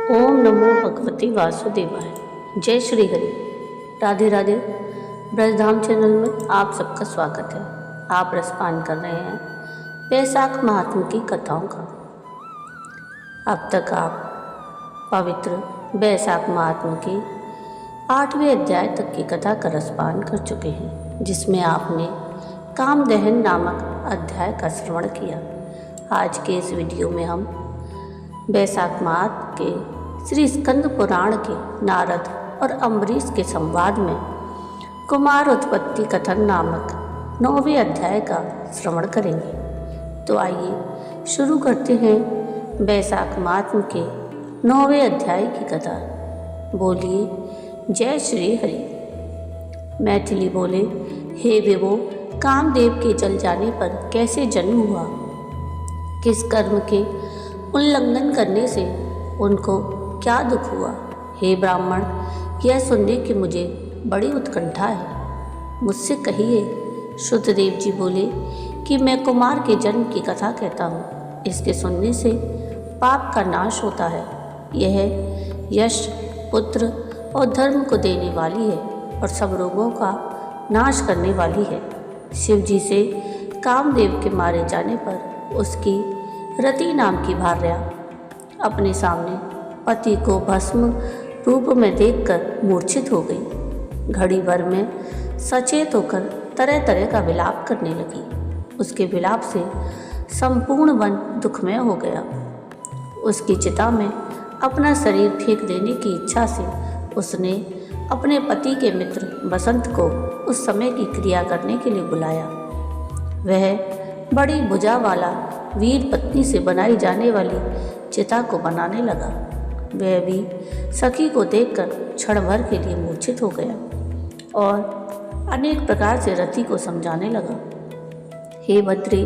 ओम नमो भगवते वासुदेवाय। जय श्री हरि। राधे राधे। ब्रजधाम चैनल में आप सबका स्वागत है। आप रसपान कर रहे हैं बैसाख महात्म की कथाओं का। अब तक आप पवित्र बैसाख महात्म की 8वें अध्याय तक की कथा का रसपान कर चुके हैं, जिसमें आपने कामदहन नामक अध्याय का श्रवण किया। आज के इस वीडियो में हम बैसाख माह के श्री स्कंद पुराण के नारद और अम्बरीश के संवाद में कुमार उत्पत्ति कथन नामक 9वें अध्याय का श्रवण करेंगे। तो आइए शुरू करते हैं बैसाख माह के 9वें अध्याय की कथा। बोलिए जय श्री हरि। मैथिली बोले, हे विभो, कामदेव के जल जाने पर कैसे जन्म हुआ, किस कर्म के उल्लंघन करने से उनको क्या दुख हुआ। हे ब्राह्मण, यह सुनने की मुझे बड़ी उत्कंठा है, मुझसे कहिए। श्रुतदेव जी बोले कि मैं कुमार के जन्म की कथा कहता हूँ। इसके सुनने से पाप का नाश होता है। यह यश, पुत्र और धर्म को देने वाली है और सब रोगों का नाश करने वाली है। शिव जी से कामदेव के मारे जाने पर उसकी रति नाम की भार्या अपने सामने पति को भस्म रूप में देखकर मूर्छित हो गई। घड़ी भर में सचेत होकर तरह तरह का विलाप करने लगी। उसके विलाप से संपूर्ण वन दुखमय हो गया। उसकी चिता में अपना शरीर फेंक देने की इच्छा से उसने अपने पति के मित्र बसंत को उस समय की क्रिया करने के लिए बुलाया। वह बड़ी भुजा वाला वीर पत्नी से बनाई जाने वाली चिता को बनाने लगा। वह भी सखी को देखकर क्षण भर के लिए मूर्छित हो गया और अनेक प्रकार से रति को समझाने लगा। हे भद्री,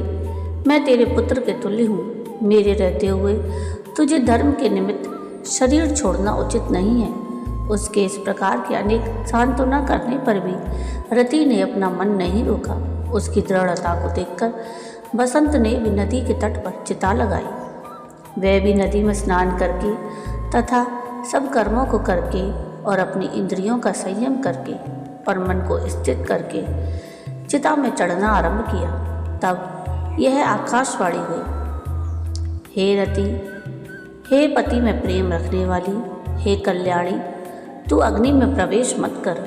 मैं तेरे पुत्र के तुल्य हूँ। मेरे रहते हुए तुझे धर्म के निमित्त शरीर छोड़ना उचित नहीं है। उसके इस प्रकार के अनेक सांत्वना करने पर भी रति ने अपना मन नहीं रोका। उसकी दृढ़ता को देखकर बसंत ने भी नदी के तट पर चिता लगाई। वह भी नदी में स्नान करके तथा सब कर्मों को करके और अपनी इंद्रियों का संयम करके और मन को स्थिर करके चिता में चढ़ना आरंभ किया। तब यह आकाशवाणी हुई, हे रति, हे पति में प्रेम रखने वाली, हे कल्याणी, तू अग्नि में प्रवेश मत कर।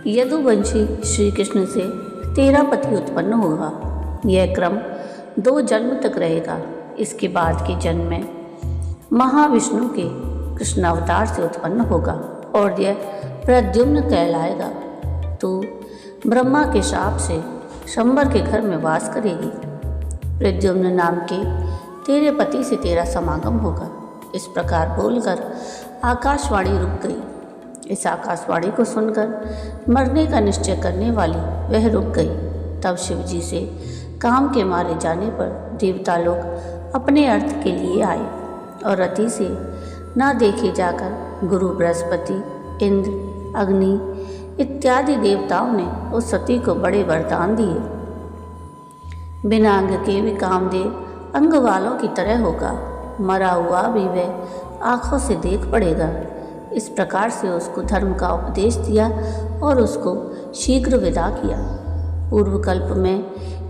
यदुवंशी श्री कृष्ण से तेरा पति उत्पन्न होगा। यह क्रम 2 जन्म तक रहेगा। इसके बाद के जन्म में महाविष्णु के कृष्ण अवतार से उत्पन्न होगा और यह प्रद्युम्न कहलाएगा। तू ब्रह्मा के शाप से शंबर के घर में वास करेगी। प्रद्युम्न नाम के तेरे पति से तेरा समागम होगा। इस प्रकार बोलकर आकाशवाणी रुक गई। इस आकाशवाणी को सुनकर मरने का निश्चय करने वाली वह रुक गई। तब शिव जी से काम के मारे जाने पर देवता लोग अपने अर्थ के लिए आए और रति से न देखे जाकर गुरु बृहस्पति, इंद्र, अग्नि इत्यादि देवताओं ने उस सती को बड़े वरदान दिए। बिना अंग के भी कामदेव अंग वालों की तरह होगा। मरा हुआ भी वह आँखों से देख पड़ेगा। इस प्रकार से उसको धर्म का उपदेश दिया और उसको शीघ्र विदा किया। पूर्व कल्प में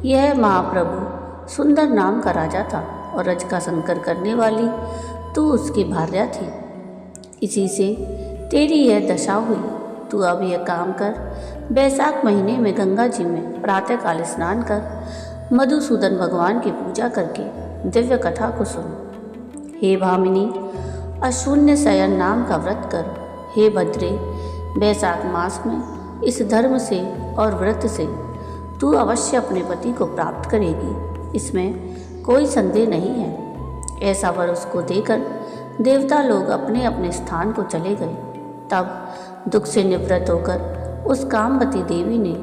यह महाप्रभु सुंदर नाम का राजा था और रज का संकर करने वाली तू उसकी भार्या थी। इसी से तेरी यह दशा हुई। तू अब यह काम कर, बैसाख महीने में गंगा जी में प्रातःकाल स्नान कर मधुसूदन भगवान की पूजा करके दिव्य कथा को सुन। हे भामिनी, अशून्य शयन नाम का व्रत कर। हे भद्रे, बैसाख मास में इस धर्म से और व्रत से तू अवश्य अपने पति को प्राप्त करेगी, इसमें कोई संदेह नहीं है। ऐसा वर उसको देकर देवता लोग अपने अपने स्थान को चले गए। तब दुख से निवृत्त होकर उस कामवती देवी ने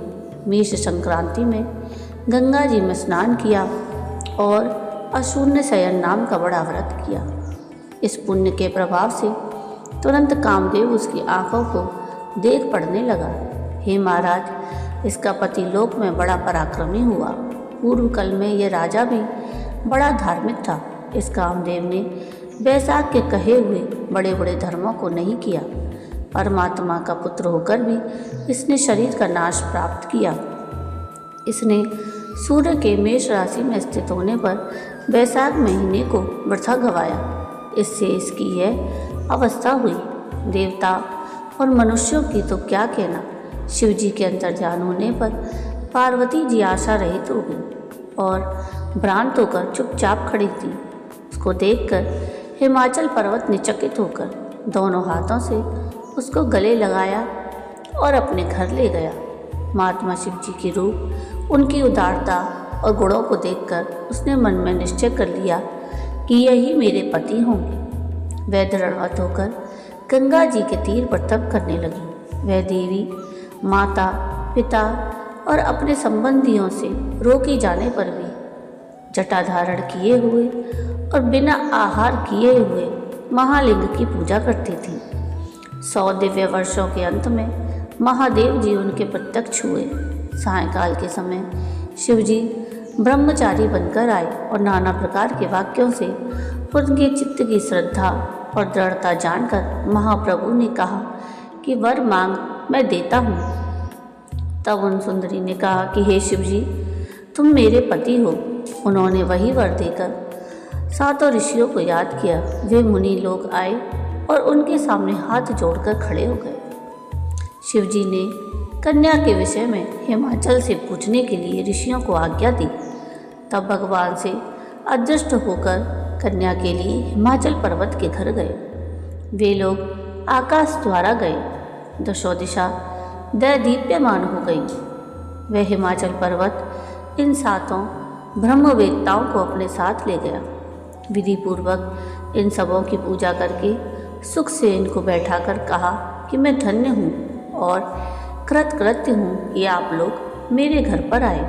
मेष संक्रांति में गंगा जी में स्नान किया और अशून्य शयन नाम का बड़ा व्रत किया। इस पुण्य के प्रभाव से तुरंत कामदेव उसकी आंखों को देख पड़ने लगा। हे महाराज, इसका पति लोक में बड़ा पराक्रमी हुआ। पूर्व कल में यह राजा भी बड़ा धार्मिक था इस कामदेव ने बैसाख के कहे हुए बड़े बड़े धर्मों को नहीं किया। परमात्मा का पुत्र होकर भी इसने शरीर का नाश प्राप्त किया। इसने सूर्य के मेष राशि में स्थित होने पर बैसाख महीने को वृथा गवाया। इससे इसकी यह अवस्था हुई। देवता और मनुष्यों की तो क्या कहना, शिव जी के अंतर्ध्यान होने पर पार्वती जी आशा रहित हो गई और भ्रांत होकर चुपचाप खड़ी थी। उसको देखकर हिमाचल पर्वत ने चकित होकर दोनों हाथों से उसको गले लगाया और अपने घर ले गया। महात्मा शिव जी की रूप, उनकी उदारता और गुणों को देखकर उसने मन में निश्चय कर लिया कि यही मेरे पति होंगे। वह दृढ़वत होकर गंगा जी के तीर पर तप करने लगी। वह देवी माता, पिता और अपने संबंधियों से रोके जाने पर भी जटा धारण किए हुए और बिना आहार किए हुए महालिंग की पूजा करती थी। 100 दिव्य वर्षों के अंत में महादेव जी उनके प्रत्यक्ष हुए। सायंकाल के समय शिव जी ब्रह्मचारी बनकर आए और नाना प्रकार के वाक्यों से उनके चित्त की श्रद्धा और दृढ़ता जानकर महाप्रभु ने कहा कि वर मांग, मैं देता हूँ। तब उन सुंदरी ने कहा कि हे शिव जी, तुम मेरे पति हो। उन्होंने वही वर देकर 7 ऋषियों को याद किया। वे मुनि लोग आए और उनके सामने हाथ जोड़कर खड़े हो गए। शिव जी ने कन्या के विषय में हिमाचल से पूछने के लिए ऋषियों को आज्ञा दी। तब भगवान से अदृष्ट होकर कन्या के लिए हिमाचल पर्वत के घर गए। वे लोग आकाश द्वारा गए। दशों दिशा दैदीप्यमान हो गई। वह हिमाचल पर्वत इन 7 ब्रह्मवेत्ताओं को अपने साथ ले गया। विधि पूर्वक इन सबों की पूजा करके सुख से इनको बैठाकर कहा कि मैं धन्य हूँ और कृतकृत्य हूँ कि आप लोग मेरे घर पर आए।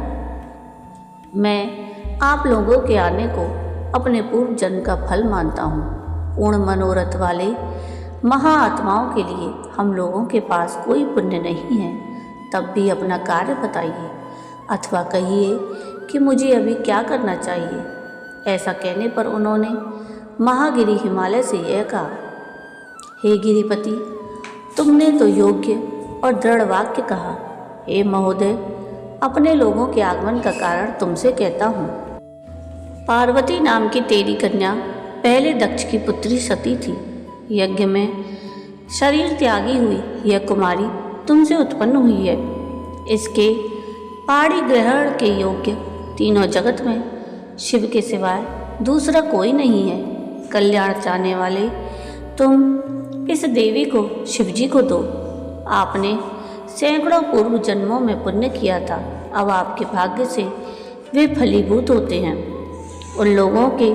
मैं आप लोगों के आने को अपने पूर्व जन्म का फल मानता हूँ। पूर्ण मनोरथ वाले महाआत्माओं के लिए हम लोगों के पास कोई पुण्य नहीं है। तब भी अपना कार्य बताइए अथवा कहिए कि मुझे अभी क्या करना चाहिए। ऐसा कहने पर उन्होंने महागिरी हिमालय से यह कहा, हे गिरिपति, तुमने तो योग्य और दृढ़ वाक्य कहा। हे महोदय, अपने लोगों के आगमन का कारण तुमसे कहता हूँ। पार्वती नाम की तेरी कन्या पहले दक्ष की पुत्री सती थी। यज्ञ में शरीर त्यागी हुई यह कुमारी तुमसे उत्पन्न हुई है। इसके पाणी ग्रहण के योग्य तीनों जगत में शिव के सिवाय दूसरा कोई नहीं है। कल्याण चाहने वाले तुम इस देवी को शिवजी को दो। आपने सैकड़ों पूर्व जन्मों में पुण्य किया था। अब आपके भाग्य से वे फलीभूत होते हैं। उन लोगों के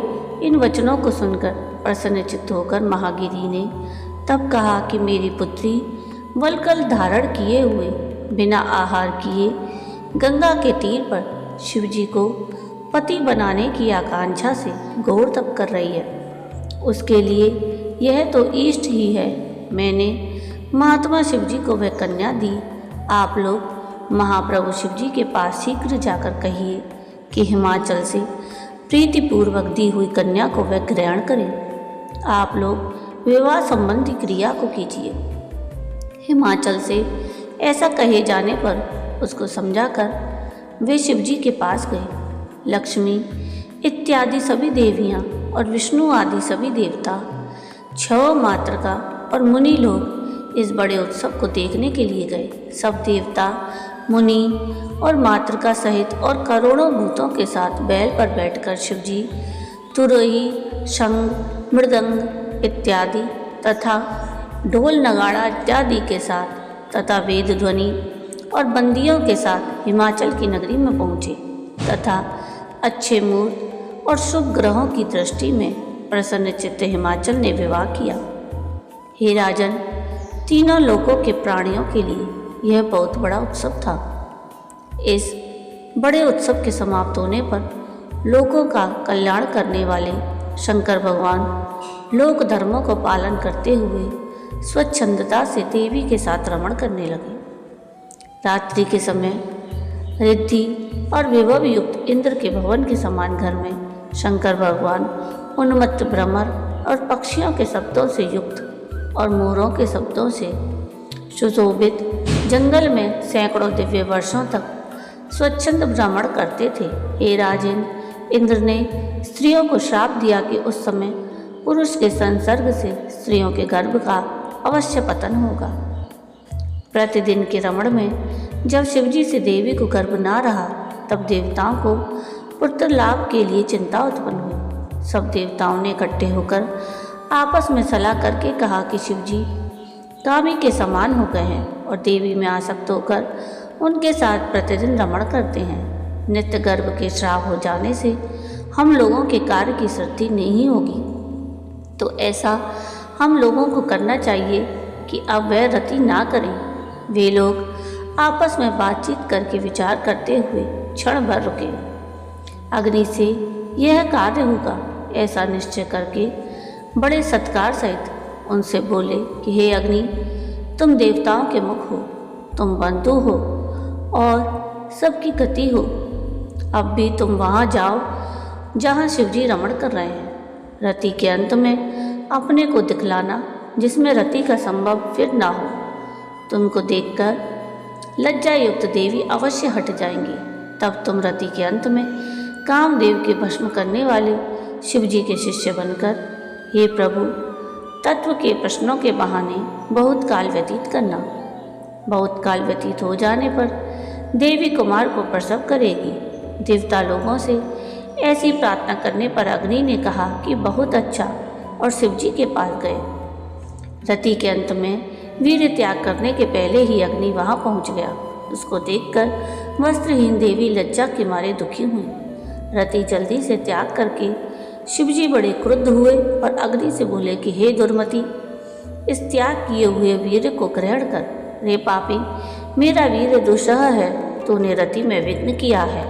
इन वचनों को सुनकर प्रसन्नचित्त होकर महागिरी ने तब कहा कि मेरी पुत्री वलकल धारण किए हुए बिना आहार किए गंगा के तीर पर शिवजी को पति बनाने की आकांक्षा से घोर तप कर रही है। उसके लिए यह तो इष्ट ही है। मैंने महात्मा शिवजी को वह कन्या दी। आप लोग महाप्रभु शिवजी के पास शीघ्र जाकर कहिए कि हिमाचल से प्रीतिपूर्वक दी हुई कन्या को वह ग्रहण करें। आप लोग विवाह संबंधी क्रिया को कीजिए। हिमाचल से ऐसा कहे जाने पर उसको समझाकर वे शिवजी के पास गए। लक्ष्मी इत्यादि सभी देवियाँ और विष्णु आदि सभी देवता, 6 मातृका और मुनि लोग इस बड़े उत्सव को देखने के लिए गए। सब देवता, मुनि और मातृका सहित और करोड़ों भूतों के साथ बैल पर बैठकर शिवजी तुरही, शंख, मृदंग इत्यादि तथा ढोल नगाड़ा इत्यादि के साथ तथा वेद ध्वनि और बंदियों के साथ हिमाचल की नगरी में पहुँचे तथा अच्छे मुहूर्त और शुभ ग्रहों की दृष्टि में प्रसन्नचित्त हिमाचल ने विवाह किया। हे राजन, तीनों लोकों के प्राणियों के लिए यह बहुत बड़ा उत्सव था। इस बड़े उत्सव के समाप्त होने पर लोगों का कल्याण करने वाले शंकर भगवान लोक धर्मों को पालन करते हुए स्वच्छंदता से देवी के साथ रमण करने लगे। रात्रि के समय रिद्धि और विभव युक्त इंद्र के भवन के समान घर में शंकर भगवान उन्मत्त भ्रमर और पक्षियों के शब्दों से युक्त और मोरों के शब्दों से सुशोभित जंगल में सैकड़ों दिव्य वर्षों तक स्वच्छंद भ्रमण करते थे। हे राजेन, इंद्र ने स्त्रियों को श्राप दिया कि उस समय पुरुष के संसर्ग से स्त्रियों के गर्भ का अवश्य पतन होगा। प्रतिदिन के रमण में जब शिवजी से देवी को गर्भ ना रहा, तब देवताओं को पुत्र लाभ के लिए चिंता उत्पन्न हुई। सब देवताओं ने इकट्ठे होकर आपस में सलाह करके कहा कि शिवजी कामी के समान हो गए हैं और देवी में आसक्त होकर उनके साथ प्रतिदिन रमण करते हैं। नित्य गर्भ के श्राप हो जाने से हम लोगों के कार्य की सिद्धि नहीं होगी, तो ऐसा हम लोगों को करना चाहिए कि अब वह रति ना करें। वे लोग आपस में बातचीत करके विचार करते हुए क्षण भर रुके। अग्नि से यह कार्य होगा ऐसा निश्चय करके बड़े सत्कार सहित उनसे बोले कि हे अग्नि, तुम देवताओं के मुख हो, तुम बंधु हो और सबकी गति हो। अब भी तुम वहाँ जाओ जहाँ शिवजी रमण कर रहे हैं। रति के अंत में अपने को दिखलाना जिसमें रति का संभव फिर ना हो। तुमको देखकर लज्जा युक्त देवी अवश्य हट जाएंगी। तब तुम रति के अंत में कामदेव के भस्म करने वाले शिवजी के शिष्य बनकर, हे प्रभु, तत्व के प्रश्नों के बहाने बहुत काल व्यतीत करना। बहुत काल व्यतीत हो जाने पर देवी कुमार को प्रसव करेगी। देवता लोगों से ऐसी प्रार्थना करने पर अग्नि ने कहा कि बहुत अच्छा, और शिवजी के पास गए। रति के अंत में वीर त्याग करने के पहले ही अग्नि वहां पहुंच गया। उसको देखकर वस्त्रहीन देवी लज्जा के मारे दुखी हुई। रति जल्दी से त्याग करके शिवजी बड़े क्रुद्ध हुए और अग्नि से बोले कि हे दुर्मति, इस त्याग किए हुए वीर को ग्रहण कर। रे पापी, मेरा वीर दुस्सह है, तूने रति में विघ्न किया है,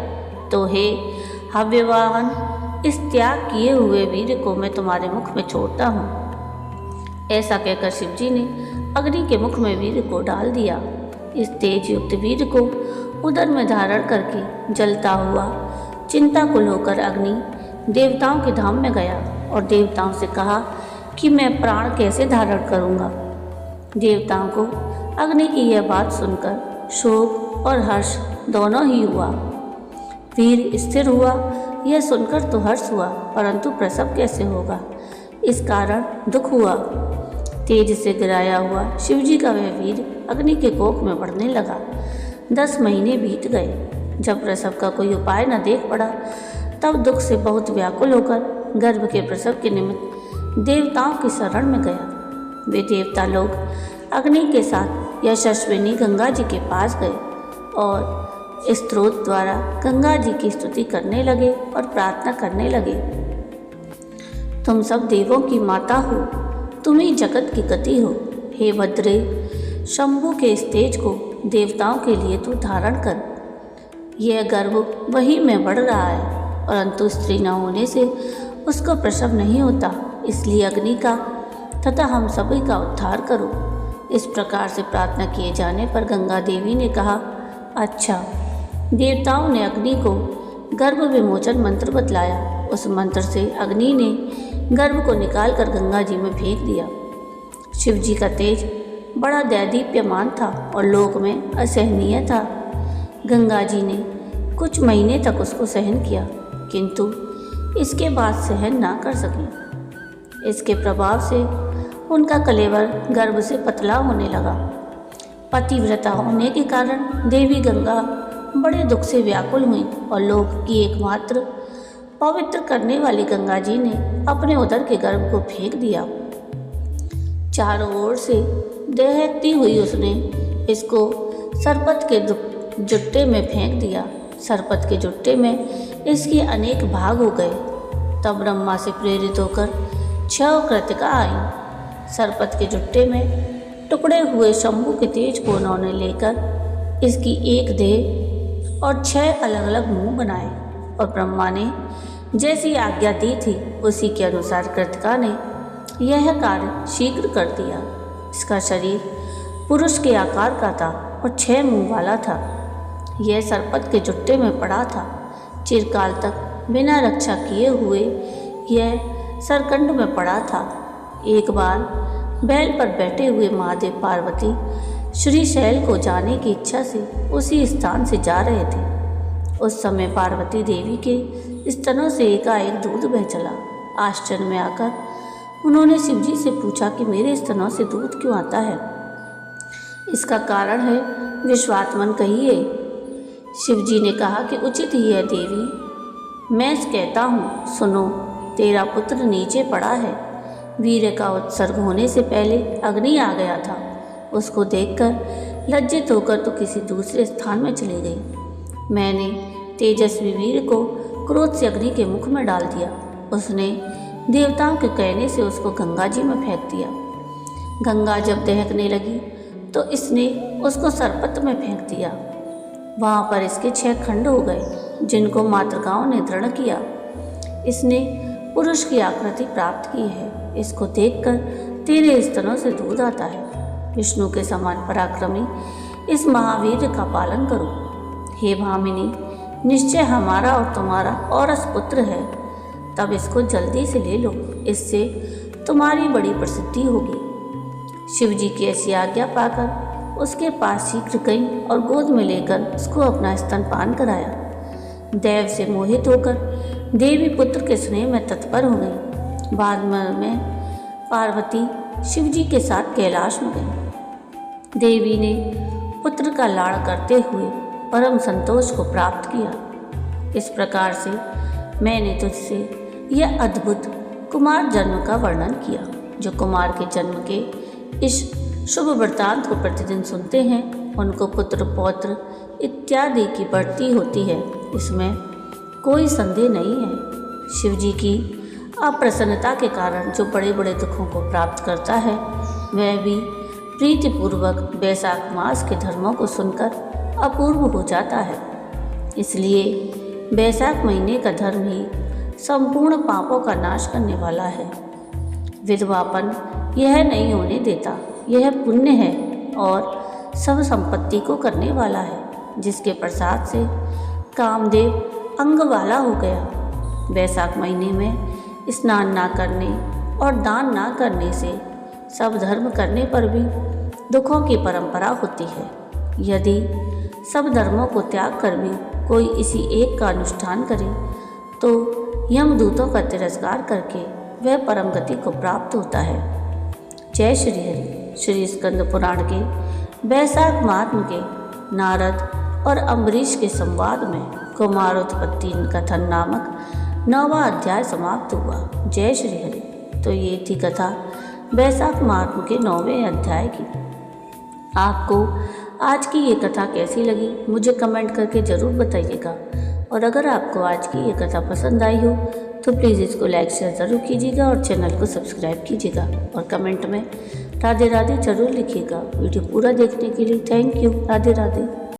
तो हे हव्यवाहन, इस त्याग किए हुए वीर को मैं तुम्हारे मुख में छोड़ता हूँ। ऐसा कहकर शिवजी ने अग्नि के मुख में वीर को डाल दिया। इस तेज युक्त वीर को उदर में धारण करके जलता हुआ चिंताकुल होकर अग्नि देवताओं के धाम में गया और देवताओं से कहा कि मैं प्राण कैसे धारण करूँगा। देवताओं को अग्नि की यह बात सुनकर शोक और हर्ष दोनों ही हुआ। वीर स्थिर हुआ, यह सुनकर तो हर्ष हुआ, परंतु प्रसव कैसे होगा, इस कारण दुख हुआ। तेज से गिराया हुआ शिवजी का वह वीर अग्नि के कोख में बढ़ने लगा। 10 महीने बीत गए। जब प्रसव का कोई उपाय न देख पड़ा, तब दुख से बहुत व्याकुल होकर गर्भ के प्रसव के निमित्त देवताओं की शरण में गया। वे देवता लोग अग्नि के साथ यशस्विनी गंगा जी के पास गए और स्त्रोत द्वारा गंगा जी की स्तुति करने लगे और प्रार्थना करने लगे। तुम सब देवों की माता हो, तुम ही जगत की गति हो। हे भद्रे, शंभु के इस तेज को देवताओं के लिए तू धारण कर। यह गर्भ वही में बढ़ रहा है, परंतु स्त्री न होने से उसको प्रसव नहीं होता, इसलिए अग्नि का तथा हम सभी का उद्धार करो। इस प्रकार से प्रार्थना किए जाने पर गंगा देवी ने कहा, अच्छा। देवताओं ने अग्नि को गर्भ विमोचन मंत्र बतलाया। उस मंत्र से अग्नि ने गर्भ को निकालकर गंगा जी में फेंक दिया। शिवजी का तेज बड़ा दैदीप्यमान था और लोक में असहनीय था। गंगा जी ने कुछ महीने तक उसको सहन किया, किंतु इसके बाद सहन ना कर सकी। इसके प्रभाव से उनका कलेवर गर्भ से पतला होने लगा। पतिव्रता होने के कारण देवी गंगा बड़े दुख से व्याकुल हुई और लोक की एकमात्र पवित्र करने वाली गंगा जी ने अपने उदर के गर्भ को फेंक दिया। चारों ओर से दहकती हुई उसने इसको सरपत के जुट्टे में फेंक दिया। सरपत के जुट्टे में इसके अनेक भाग हो गए। तब ब्रह्मा से प्रेरित होकर 6 कृतिका आई। सरपत के जुट्टे में टुकड़े हुए शंभु के तेज को उन्होंने लेकर इसकी एक देह और 6 अलग अलग मुंह बनाए और ब्रह्मा ने जैसी आज्ञा दी थी उसी के अनुसार कृतिका ने यह कार्य शीघ्र कर दिया। इसका शरीर पुरुष के आकार का था और 6 मुंह वाला था। यह सरपत के जुट्टे में पड़ा था। चिरकाल तक बिना रक्षा किए हुए यह सरकंड में पड़ा था। एक बार बैल पर बैठे हुए महादेव पार्वती श्रीशैल को जाने की इच्छा से उसी स्थान से जा रहे थे। उस समय पार्वती देवी के स्तनों से एकाएक दूध बह चला। आश्चर्य में आकर उन्होंने शिवजी से पूछा कि मेरे स्तनों से दूध क्यों आता है? इसका कारण है विश्वात्मन कहिए। शिवजी ने कहा कि उचित ही है देवी, मैं कहता हूँ सुनो। तेरा पुत्र नीचे पड़ा है। वीर्य का उत्सर्ग होने से पहले अग्नि आ गया था। उसको देखकर लज्जित होकर तो किसी दूसरे स्थान में चली गई। मैंने तेजस्वी वीर को क्रोध से अग्नि के मुख में डाल दिया। उसने देवताओं के कहने से उसको गंगा जी में फेंक दिया। गंगा जब दहकने लगी तो इसने उसको सरपत में फेंक दिया। वहाँ पर इसके 6 खंड हो गए, जिनको मातृकाओं ने दृढ़ किया। इसने पुरुष की आकृति प्राप्त की है। इसको देखकर तेरे स्तनों से दूध आता है। विष्णु के समान पराक्रमी इस महावीर का पालन करो। हे भामिनी, निश्चय हमारा और तुम्हारा औरस पुत्र है। तब इसको जल्दी से ले लो, इससे तुम्हारी बड़ी प्रसिद्धि होगी। शिवजी की ऐसी आज्ञा पाकर उसके पास शीघ्र गई और गोद में लेकर उसको अपना स्तनपान कराया। देव से मोहित होकर देवी पुत्र के स्नेह में तत्पर हो गई। बाद में पार्वती शिवजी के साथ कैलाश में गई। देवी ने पुत्र का लाड़ करते हुए परम संतोष को प्राप्त किया। इस प्रकार से मैंने तुझसे यह अद्भुत कुमार जन्म का वर्णन किया। जो कुमार के जन्म के इस शुभ वृत्तांत को प्रतिदिन सुनते हैं, उनको पुत्र पौत्र इत्यादि की बढ़ती होती है, इसमें कोई संदेह नहीं है। शिवजी की अप्रसन्नता के कारण जो बड़े बड़े दुखों को प्राप्त करता है, वह भी प्रीतिपूर्वक वैशाख मास के धर्मों को सुनकर अपूर्व हो जाता है। इसलिए वैशाख महीने का धर्म ही संपूर्ण पापों का नाश करने वाला है। विधवापन यह नहीं होने देता। यह पुण्य है और सब संपत्ति को करने वाला है, जिसके प्रसाद से कामदेव अंग वाला हो गया। वैशाख महीने में स्नान ना करने और दान ना करने से सब धर्म करने पर भी दुखों की परंपरा होती है। यदि सब धर्मों को त्याग कर भी कोई इसी एक का अनुष्ठान करे तो यमदूतों का तिरस्कार करके वह परम गति को प्राप्त होता है। जय श्री हरि। श्री स्कंद पुराण के वैशाख महात्म के नारद और अम्बरीश के संवाद में कुमारोत्पत्ति कथन नामक 9वां अध्याय समाप्त हुआ। जय श्री हरि। तो ये थी कथा वैशाख महात्म के 9वें अध्याय की। आपको आज की ये कथा कैसी लगी मुझे कमेंट करके ज़रूर बताइएगा। और अगर आपको आज की ये कथा पसंद आई हो तो प्लीज़ इसको लाइक शेयर ज़रूर कीजिएगा और चैनल को सब्सक्राइब कीजिएगा और कमेंट में राधे राधे ज़रूर लिखिएगा। वीडियो पूरा देखने के लिए थैंक यू। राधे राधे।